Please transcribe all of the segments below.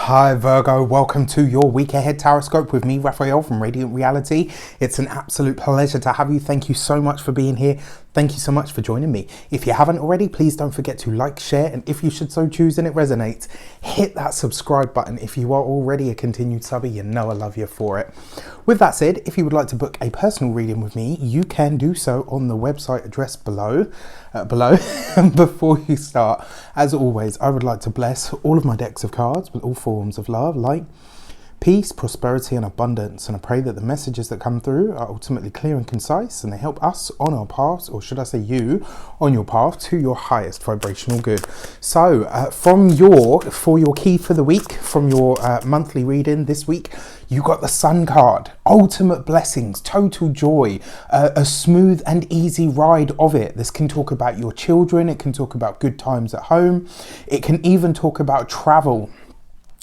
Hi Virgo, welcome to your week ahead Taroscope with me, Raphael from Reydiant Reality. It's an absolute pleasure to have you. Thank you so much for being here. Thank you so much for joining me. If you haven't already, please don't forget to like, share, and if you should so choose and it resonates, hit that subscribe button. If you are already a continued subby, you know I love you for it. With that said, if you would like to book a personal reading with me, you can do so on the website address below. Before you start, as always, I would like to bless all of my decks of cards with all forms of love, light, peace, prosperity, and abundance. And I pray that the messages that come through are ultimately clear and concise, and they help us on our paths, or should I say you, on your path to your highest vibrational good. So for your key for the week, from your monthly reading this week, you got the Sun card. Ultimate blessings, total joy, a smooth and easy ride of it. This can talk about your children, it can talk about good times at home, it can even talk about travel.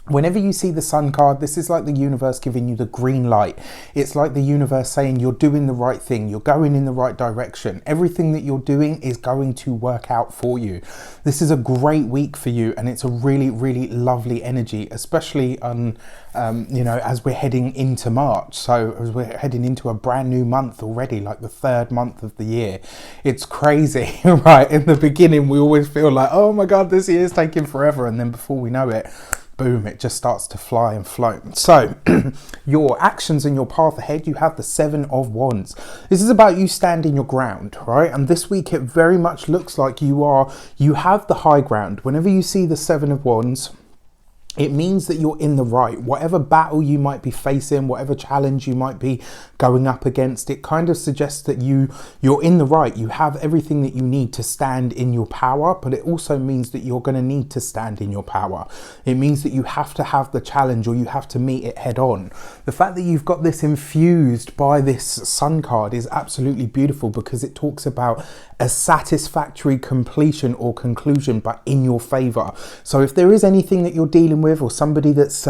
Whenever you see the Sun card, this is like the universe giving you the green light. It's like the universe saying you're doing the right thing, you're going in the right direction. Everything that you're doing is going to work out for you. This is a great week for you, and it's a really, really lovely energy, especially on, as we're heading into March. So as we're heading into a brand new month already, like the third month of the year. It's crazy, right? In the beginning, we always feel like, oh my God, this year is taking forever. And then before we know it, boom, it just starts to fly and float. So your actions and your path ahead, you have the Seven of Wands. This is about you standing your ground, right? And this week it very much looks like you have the high ground. Whenever you see the Seven of Wands, it means that you're in the right. Whatever battle you might be facing, whatever challenge you might be going up against, it kind of suggests that you're in the right. You have everything that you need to stand in your power, but it also means that you're going to need to stand in your power. It means that you have to have the challenge, or you have to meet it head on. The fact that you've got this infused by this Sun card is absolutely beautiful, because it talks about a satisfactory completion or conclusion, but in your favor. So if there is anything that you're dealing with, or somebody that's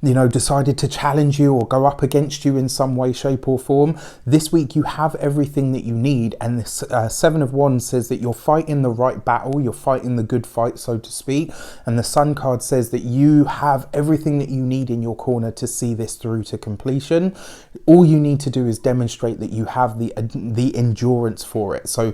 decided to challenge you or go up against you in some way, shape or form, this week you have everything that you need. And this Seven of Wands says that you're fighting the right battle, you're fighting the good fight, so to speak. And the Sun card says that you have everything that you need in your corner to see this through to completion. All you need to do is demonstrate that you have the endurance for it. So,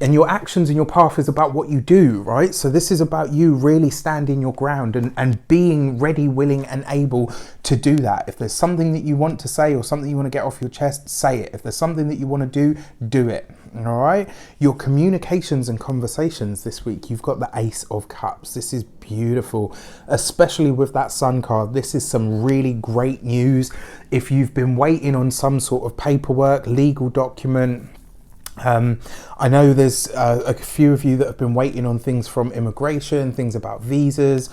and your actions and your path is about what you do, right? So this is about you really standing your ground and being ready, willing and able to do that. If there's something that you want to say or something you want to get off your chest, say it. If there's something that you want to do it. All right. Your communications and conversations this week, you've got the Ace of Cups. This is beautiful, especially with that Sun card. This is some really great news. If you've been waiting on some sort of paperwork, legal document, I know there's a few of you that have been waiting on things from immigration, things about visas,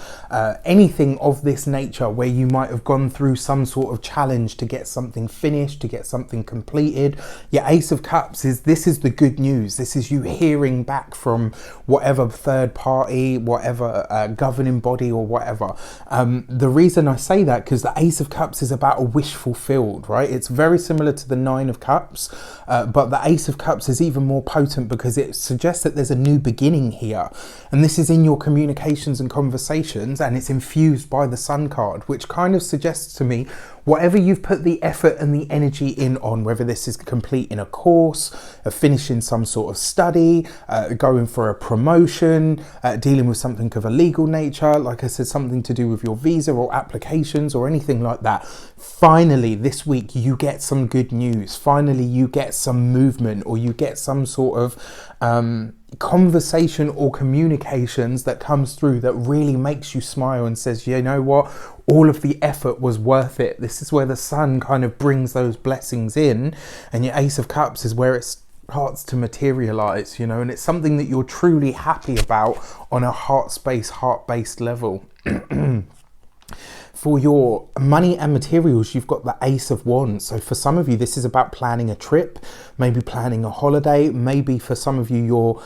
anything of this nature where you might have gone through some sort of challenge to get something finished, to get something completed. Your Ace of Cups this is the good news. This is you hearing back from whatever third party, whatever governing body or whatever. The reason I say that, because the Ace of Cups is about a wish fulfilled, right? It's very similar to the Nine of Cups, but the Ace of Cups is even more potent because it suggests that there's a new beginning here. And this is in your communications and conversations, and it's infused by the Sun card, which kind of suggests to me whatever you've put the effort and the energy in on, whether this is completing a course, finishing some sort of study, going for a promotion, dealing with something of a legal nature, like I said, something to do with your visa or applications or anything like that. Finally, this week you get some good news. Finally, you get some movement, or you get some sort of conversation or communications that comes through that really makes you smile and says, you know what, all of the effort was worth it. This is where the Sun kind of brings those blessings in, and your Ace of Cups is where it starts to materialize, and it's something that you're truly happy about on a heart-based level. For your money and materials, you've got the Ace of Wands. So for some of you, this is about planning a trip, maybe planning a holiday. Maybe for some of you, you're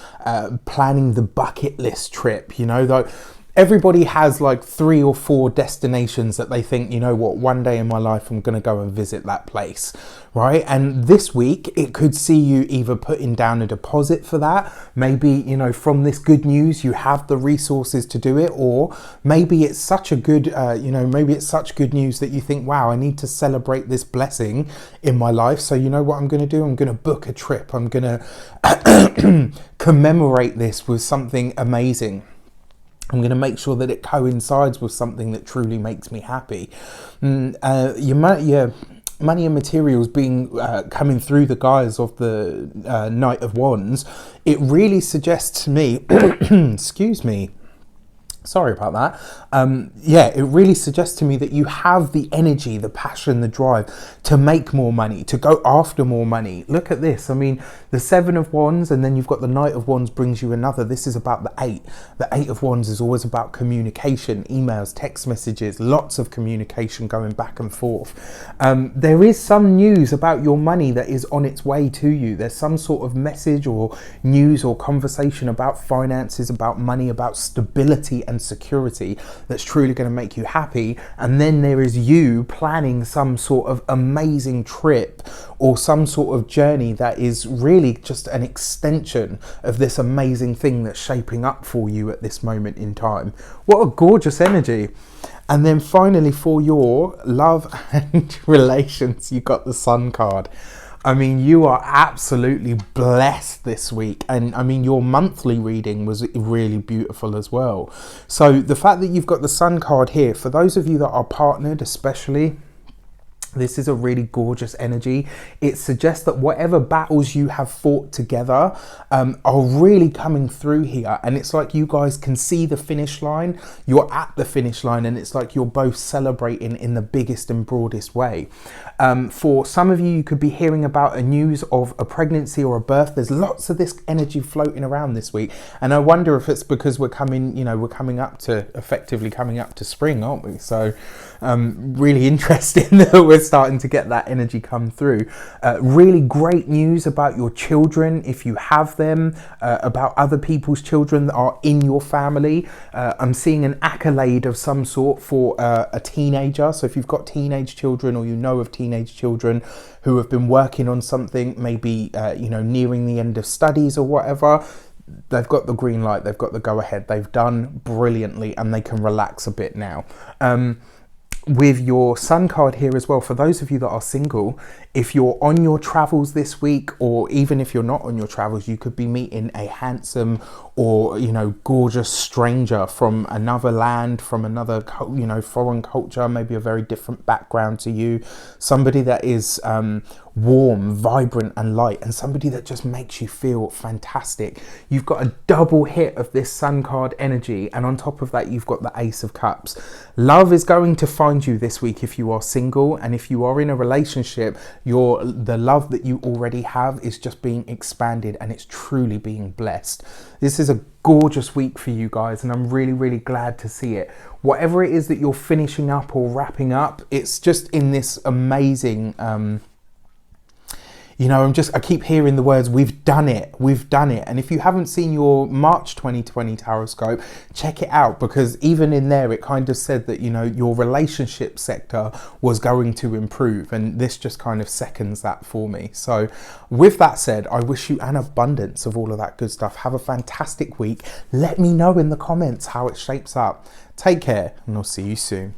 planning the bucket list trip, though. everybody has like 3 or 4 destinations that they think, you know what, one day in my life I'm going to go and visit that place, right? And this week it could see you either putting down a deposit for that. Maybe, you know, from this good news you have the resources to do it, or maybe it's such a good, maybe it's such good news that you think, wow, I need to celebrate this blessing in my life. So you know what I'm going to do? I'm going to book a trip. I'm going to commemorate this with something amazing. I'm going to make sure that it coincides with something that truly makes me happy. Your money and materials being coming through the guise of the Knight of Wands, it really suggests to me, excuse me, sorry about that. It really suggests to me that you have the energy, the passion, the drive to make more money, to go after more money. Look at this. I mean, the 7 of Wands, and then you've got the Knight of Wands brings you another. This is about the 8. The 8 of Wands is always about communication, emails, text messages, lots of communication going back and forth. There is some news about your money that is on its way to you. There's some sort of message or news or conversation about finances, about money, about stability and security that's truly going to make you happy. And then there is you planning some sort of amazing trip or some sort of journey that is really just an extension of this amazing thing that's shaping up for you at this moment in time. What a gorgeous energy. And then finally, for your love and relations, you got the Sun card. I mean, you are absolutely blessed this week. And I mean, your monthly reading was really beautiful as well. So the fact that you've got the Sun card here, for those of you that are partnered especially, this is a really gorgeous energy. It suggests that whatever battles you have fought together are really coming through here. And it's like you guys can see the finish line. You're at the finish line, and it's like you're both celebrating in the biggest and broadest way. For some of you, you could be hearing about a news of a pregnancy or a birth. There's lots of this energy floating around this week. And I wonder if it's because we're effectively coming up to spring, aren't we? So really interesting that we're starting to get that energy come through. Really great news about your children, if you have them, about other people's children that are in your family. I'm seeing an accolade of some sort for a teenager. So if you've got teenage children, or you know of teenage children who have been working on something, maybe nearing the end of studies or whatever, they've got the green light, they've got the go ahead, they've done brilliantly, and they can relax a bit now. With your Sun card here as well, for those of you that are single, if you're on your travels this week, or even if you're not on your travels, you could be meeting a handsome or gorgeous stranger from another land, from another foreign culture, maybe a very different background to you, somebody that is warm, vibrant and light, and somebody that just makes you feel fantastic. You've got a double hit of this Sun card energy, and on top of that you've got the Ace of Cups. Love is going to find you this week if you are single, and if you are in a relationship, the love that you already have is just being expanded, and it's truly being blessed. This is a gorgeous week for you guys, and I'm really, really glad to see it. Whatever it is that you're finishing up or wrapping up, it's just in this amazing I keep hearing the words, we've done it. And if you haven't seen your March 2020 tarot scope, check it out, because even in there, it kind of said that, your relationship sector was going to improve. And this just kind of seconds that for me. So with that said, I wish you an abundance of all of that good stuff. Have a fantastic week. Let me know in the comments how it shapes up. Take care, and I'll see you soon.